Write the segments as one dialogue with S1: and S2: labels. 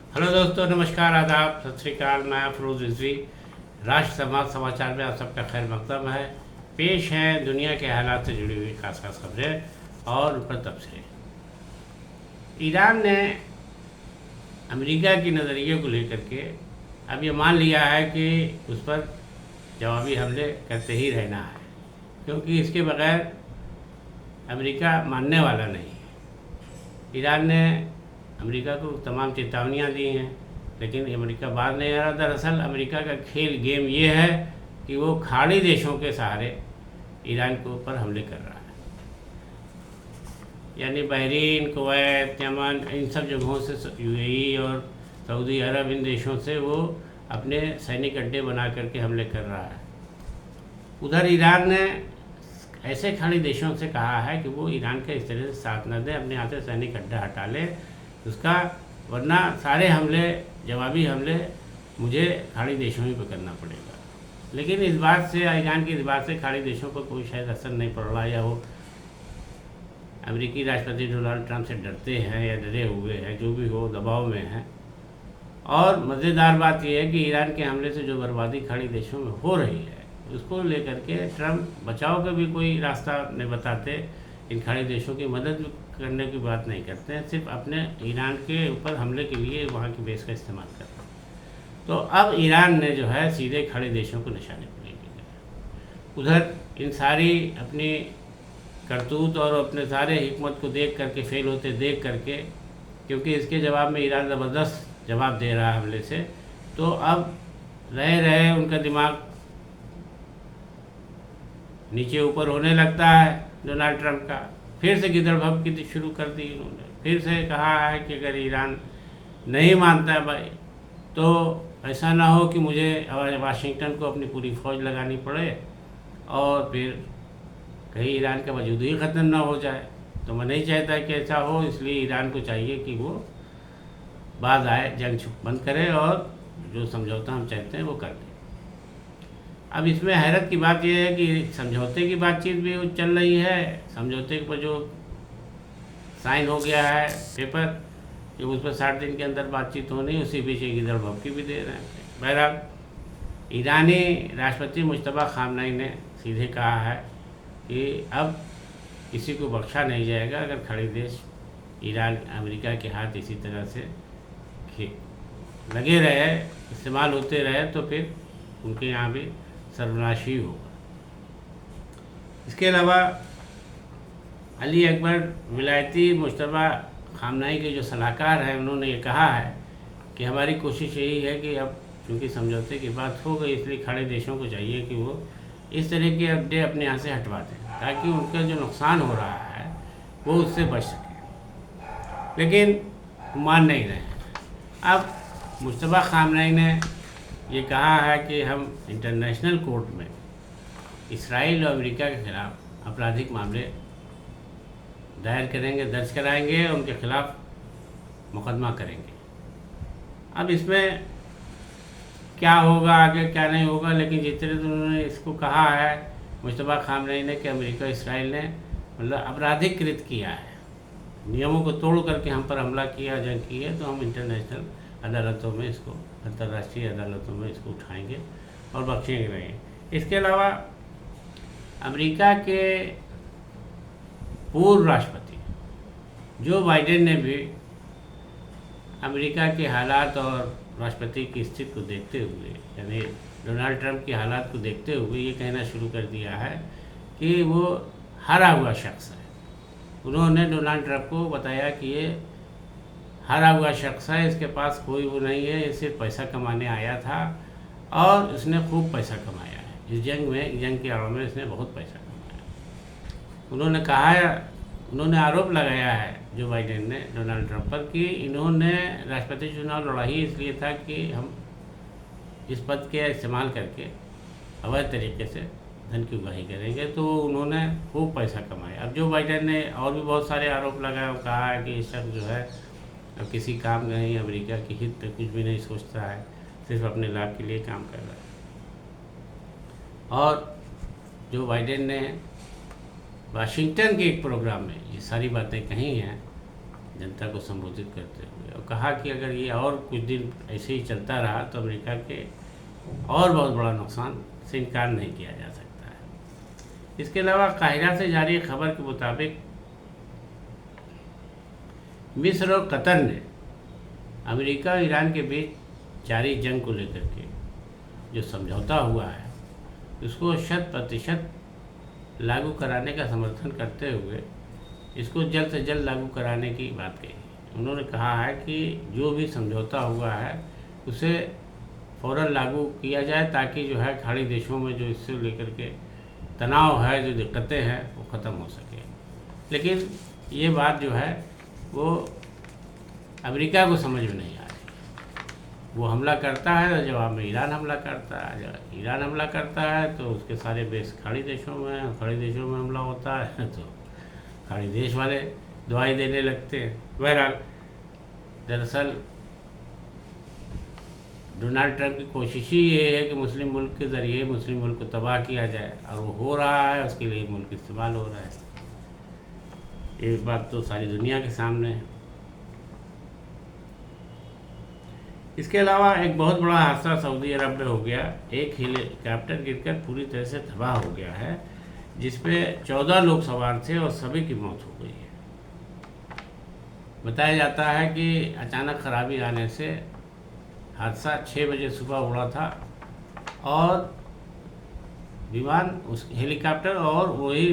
S1: Hello दोस्तों, नमस्कार, आदाब, सत श्री अकाल। मैं अफरोज़ रिजवी। राष्ट्र समाज समाचार में आप सबका खैर मकदम है। पेश हैं दुनिया के हालात से जुड़ी हुई खास खास खबरें और उन पर तबसरे। ईरान ने अमेरिका की नज़रिए को लेकर के अब ये मान लिया है कि उस पर जवाबी हमले करते ही रहना है, क्योंकि इसके बगैर अमेरिका मानने वाला नहीं है। ईरान ने अमेरिका को तमाम चेतावनियां दी हैं, लेकिन अमेरिका बाहर नहीं आ रहा। दरअसल अमेरिका का खेल गेम ये है कि वो खाड़ी देशों के सहारे ईरान के ऊपर हमले कर रहा है, यानी बहरीन, कुवैत, यमन, इन सब जगहों से, यूएई और सऊदी अरब, इन देशों से वो अपने सैनिक अड्डे बना करके हमले कर रहा है। उधर ईरान ने ऐसे खाड़ी देशों से कहा है कि वो ईरान का इस तरह से साथ न दें, अपने यहाँ से सैनिक अड्डा हटा ले उसका, वरना सारे हमले, जवाबी हमले मुझे खाड़ी देशों ही पर करना पड़ेगा। लेकिन इस बात से, ईरान की इस बात से खाड़ी देशों पर कोई शायद असर नहीं पड़ रहा, या वो अमेरिकी राष्ट्रपति डोनाल्ड ट्रंप से डरते हैं या डरे हुए हैं, जो भी हो दबाव में हैं। और मज़ेदार बात यह है कि ईरान के हमले से जो बर्बादी खाड़ी देशों में हो रही है, उसको लेकर के ट्रंप बचाव का भी कोई रास्ता नहीं बताते, इन खाड़ी देशों की मदद करने की बात नहीं करते हैं, सिर्फ अपने ईरान के ऊपर हमले के लिए वहाँ की बेस का इस्तेमाल करते हैं। तो अब ईरान ने जो है सीधे खाड़ी देशों को निशाने पर ले लिया। उधर इन सारी अपनी करतूत और अपने सारे हिकमत को देख करके, फेल होते देख करके, क्योंकि इसके जवाब में ईरान ज़बरदस्त जवाब दे रहा है हमले से, तो अब रहे रहे उनका दिमाग नीचे ऊपर होने लगता है डोनाल्ड ट्रंप का। फिर से गिदड़ भभकी शुरू कर दी इन्होंने, फिर से कहा है कि अगर ईरान नहीं मानता है भाई, तो ऐसा ना हो कि मुझे वाशिंगटन को अपनी पूरी फ़ौज लगानी पड़े और फिर कहीं ईरान का वजूद ही ख़त्म ना हो जाए। तो मैं नहीं चाहता कि ऐसा हो, इसलिए ईरान को चाहिए कि वो बाज आए, जंग बंद करे और जो समझौता हम चाहते हैं वो कर दें। अब इसमें हैरत की बात यह है कि समझौते की बातचीत भी चल रही है, समझौते पर जो साइन हो गया है पेपर, कि उस पर 60 दिन के अंदर बातचीत होनी, उसी बीच एक इधर भभकी भी दे रहे हैं। बहरहाल ईरानी राष्ट्रपति मुश्तबा खामनई ने सीधे कहा है कि अब किसी को बख्शा नहीं जाएगा अगर खड़े देश ईरान, अमेरिका के हाथ इसी तरह से लगे रहे, इस्तेमाल होते रहे, तो फिर उनके यहाँ भी सर्वनाशी होगा। इसके अलावा अली अकबर विलायती मुश्तबा खामनई के जो सलाहकार हैं, उन्होंने ये कहा है कि हमारी कोशिश यही है कि अब चूँकि समझौते की बात हो गई, इसलिए खड़े देशों को चाहिए कि वो इस तरह के अड्डे अपने यहाँ से हटवा दें, ताकि उनका जो नुकसान हो रहा है वो उससे बच सके। लेकिन मान नहीं रहे हैं। अब मुश्तबा खामनई ने ये कहा है कि हम इंटरनेशनल कोर्ट में इसराइल और अमेरिका के खिलाफ आपराधिक मामले दायर करेंगे, दर्ज कराएंगे, उनके खिलाफ मुकदमा करेंगे। अब इसमें क्या होगा आगे, क्या नहीं होगा, लेकिन जिस तरह से उन्होंने इसको कहा है मुश्तबा खामनई ने कि अमेरिका इसराइल ने मतलब आपराधिक कृत किया है, नियमों को तोड़ करके हम पर हमला किया, जंग की है, तो हम इंटरनेशनल अदालतों में इसको, अंतर्राष्ट्रीय अदालतों में इसको उठाएंगे और बख्शेंगे नहीं। इसके अलावा अमेरिका के पूर्व राष्ट्रपति जो बाइडेन ने भी अमेरिका के हालात और राष्ट्रपति की स्थिति को देखते हुए, यानी डोनाल्ड ट्रंप की हालात को देखते हुए, ये कहना शुरू कर दिया है कि वो हारा हुआ शख्स है। उन्होंने डोनाल्ड ट्रंप को बताया कि ये हारा हुआ शख्स है, इसके पास कोई वो नहीं है, ये सिर्फ पैसा कमाने आया था और उसने खूब पैसा कमाया है इस जंग में, जंग के आड़ में इसने बहुत पैसा कमाया। उन्होंने कहा है, उन्होंने आरोप लगाया है जो बाइडेन ने डोनाल्ड ट्रंप पर कि इन्होंने राष्ट्रपति चुनाव लड़ा ही इसलिए था कि हम इस पद के इस्तेमाल करके अवैध तरीके से धन की उगाही करेंगे, तो उन्होंने खूब पैसा कमाया। अब जो बाइडेन ने और भी बहुत सारे आरोप लगाए, कहा है कि इस शख्स जो है अब किसी काम में नहीं, अमेरिका के हित पे कुछ भी नहीं सोचता है, सिर्फ अपने लाभ के लिए काम कर रहा है। और जो बाइडेन ने वाशिंगटन के एक प्रोग्राम में ये सारी बातें कही हैं, जनता को संबोधित करते हुए, और कहा कि अगर ये और कुछ दिन ऐसे ही चलता रहा तो अमेरिका के और बहुत बड़ा नुकसान से इनकार नहीं किया जा सकता है। इसके अलावा काहिरा से जारी खबर के मुताबिक मिस्र और कतर ने अमेरिका और ईरान के बीच जारी जंग को लेकर के जो समझौता हुआ है उसको 100% लागू कराने का समर्थन करते हुए इसको जल्द से जल्द लागू कराने की बात कही। उन्होंने कहा है कि जो भी समझौता हुआ है उसे फ़ौरन लागू किया जाए ताकि जो है खाड़ी देशों में जो इससे लेकर के तनाव है, जो दिक्कतें हैं वो ख़त्म हो सके। लेकिन ये बात जो है वो अमेरिका को समझ में नहीं आ रही। वो हमला करता है तो जवाब में ईरान हमला करता है, जब ईरान हमला करता है तो उसके सारे बेस खाड़ी देशों में, खाड़ी देशों में हमला होता है तो खाड़ी देश वाले दवाई देने लगते हैं। बहरहाल दरअसल डोनाल्ड ट्रंप की कोशिश ही ये है कि मुस्लिम मुल्क के ज़रिए मुस्लिम मुल्क को तबाह किया जाए, और वो हो रहा है, उसके लिए मुल्क इस्तेमाल हो रहा है। ये बात तो सारी दुनिया के सामने है। इसके अलावा एक बहुत बड़ा हादसा सऊदी अरब में हो गया। एक हेलीकॉप्टर गिरकर पूरी तरह से तबाह हो गया है, जिसमें 14 लोग सवार थे और सभी की मौत हो गई है। बताया जाता है कि अचानक खराबी आने से हादसा 6 बजे सुबह उड़ा था और विमान उस हेलीकॉप्टर और वही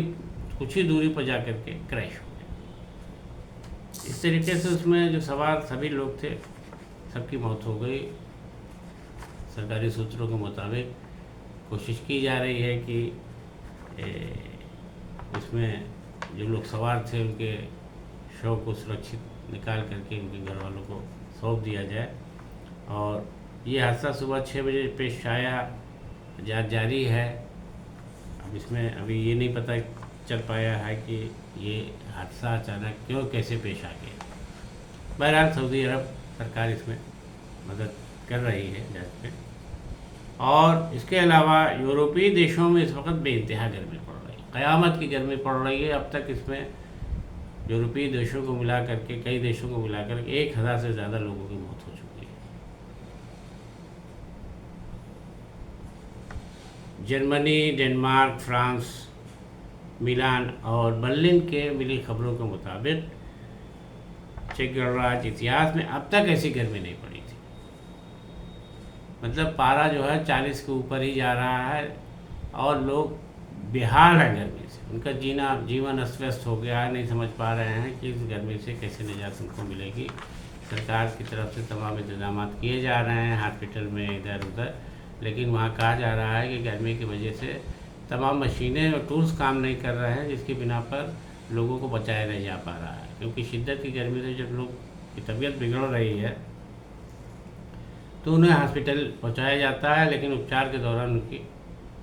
S1: कुछ ही दूरी पर जा कर के क्रैश हो गया। इस तरीके से उसमें जो सवार सभी लोग थे सबकी मौत हो गई। सरकारी सूत्रों के मुताबिक कोशिश की जा रही है कि उसमें जो लोग सवार थे उनके शव को सुरक्षित निकाल करके उनके घर वालों को सौंप दिया जाए। और ये हादसा सुबह 6 बजे पेश आया, जांच जारी है। अब इसमें अभी ये नहीं पता चल पाया है कि ये हादसा अचानक क्यों कैसे पेश आ गया। बहरहाल सऊदी अरब सरकार इसमें मदद कर रही है जांच में। और इसके अलावा यूरोपीय देशों में इस वक्त बेइंतहा गर्मी पड़ रही है, क़यामत की गर्मी पड़ रही है। अब तक इसमें यूरोपीय देशों को मिला करके, कई देशों को मिलाकर 1000 से ज़्यादा लोगों की मौत हो चुकी है। जर्मनी, डेनमार्क, फ्रांस, मिलान और बर्लिन के मिली खबरों के मुताबिक चेक गणराज्य इतिहास में अब तक ऐसी गर्मी नहीं पड़ी थी। मतलब पारा जो है 40 के ऊपर ही जा रहा है और लोग बेहाल हैं गर्मी से। उनका जीवन अस्त व्यस्त हो गया है, नहीं समझ पा रहे हैं कि इस गर्मी से कैसे निजात उनको मिलेगी। सरकार की तरफ से तमाम इंतजाम किए जा रहे हैं हॉस्पिटल में इधर उधर, लेकिन वहाँ कहा जा रहा है कि गर्मी की वजह से तमाम मशीनें और टूल्स काम नहीं कर रहे हैं, जिसकी बिना पर लोगों को बचाया नहीं जा पा रहा है। क्योंकि शिद्दत की गर्मी से जब लोग की तबीयत बिगड़ रही है तो उन्हें हॉस्पिटल पहुंचाया जाता है, लेकिन उपचार के दौरान उनकी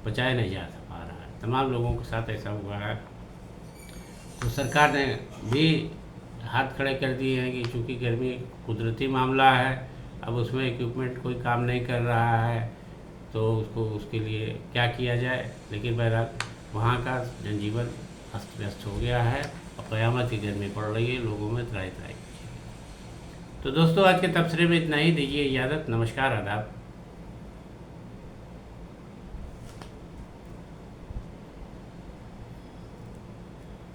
S1: बचाया नहीं जा पा रहा है। तमाम लोगों के साथ ऐसा हुआ है। तो सरकार ने भी हाथ खड़े कर दिए हैं कि चूँकि गर्मी कुदरती मामला है, अब उसमें इक्विपमेंट कोई काम नहीं कर रहा है तो उसके लिए क्या किया जाए। लेकिन बहरहाल वहाँ का जनजीवन अस्त व्यस्त हो गया है और क़यामत की गर्मी पड़ रही है, लोगों में त्राही। तो दोस्तों आज के तबसरे में इतना ही, दीजिए इजाज़त। नमस्कार, आदाब।